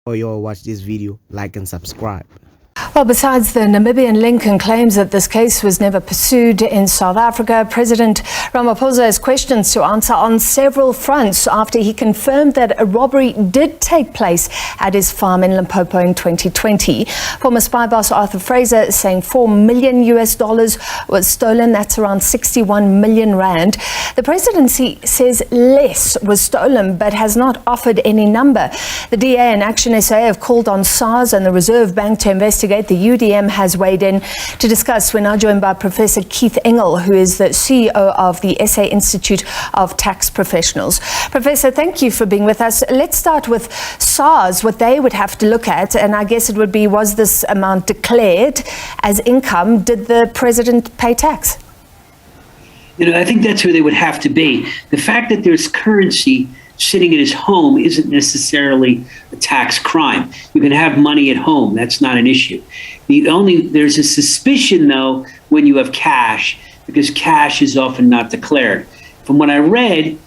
Or you all watch this video, like and subscribe. Well, besides the Namibian link and claims that this case was never pursued in South Africa, President Ramaphosa has questions to answer on several fronts after he confirmed that a robbery did take place at his farm in Limpopo in 2020. Former spy boss Arthur Fraser saying $4 million was stolen. That's around 61 million rand. The presidency says less was stolen but has not offered any number. The DA and Action SA have called on SARS and the Reserve Bank to investigate. The UDM has weighed in to discuss. We're now joined by Professor Keith Engel, who is the CEO of the SA Institute of Tax Professionals. Professor, thank you for being with us. Let's start with SARS, what they would have to look at, and I guess it would be, was this amount declared as income? Did the president pay tax? I think that's where they would have to be. The fact that there's currency sitting at his home isn't necessarily a tax crime. You can have money at home. That's not an issue. There's a suspicion, though, when you have cash, because cash is often not declared. From what I read,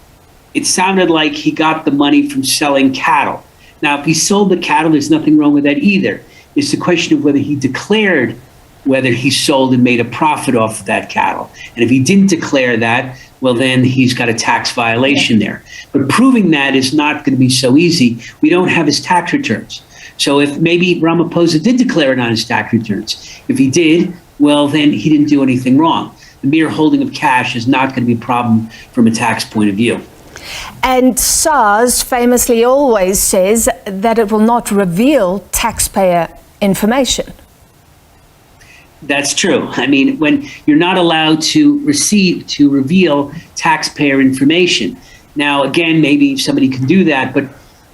it sounded like he got the money from selling cattle. Now, if he sold the cattle, there's nothing wrong with that either. It's the question of whether he declared whether he sold and made a profit off of that cattle. And if he didn't declare that, well, then he's got a tax violation there. But proving that is not going to be so easy. We don't have his tax returns. So if maybe Ramaphosa did declare it on his tax returns, if he did, well, then he didn't do anything wrong. The mere holding of cash is not going to be a problem from a tax point of view. And SARS famously always says that it will not reveal taxpayer information. That's true. I mean, when you're not allowed to reveal taxpayer information. Now, again, maybe somebody can do that, but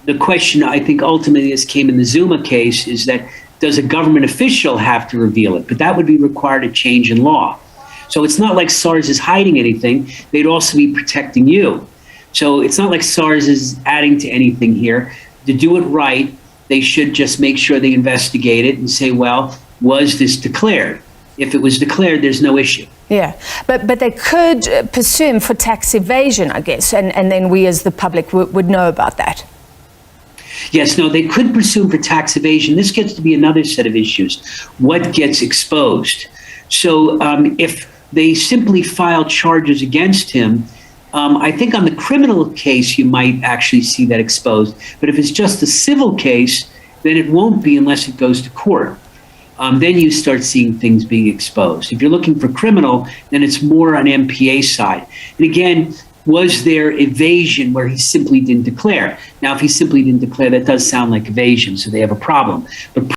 the question I think ultimately this came in the Zuma case is that does a government official have to reveal it? But that would be required a change in law. So it's not like SARS is hiding anything. They'd also be protecting you. So it's not like SARS is adding to anything here. To do it right, they should just make sure they investigate it and say, well, was this declared? If it was declared, there's no issue. Yeah, but they could pursue him for tax evasion, I guess, and then we as the public would know about that. Yes, no, they could pursue him for tax evasion. This gets to be another set of issues. What gets exposed? So if they simply file charges against him, I think on the criminal case, you might actually see that exposed. But if it's just a civil case, then it won't be unless it goes to court. Then you start seeing things being exposed. If you're looking for criminal, then it's more on MPA side. And again, was there evasion where he simply didn't declare? Now, if he simply didn't declare, that does sound like evasion, so they have a problem. But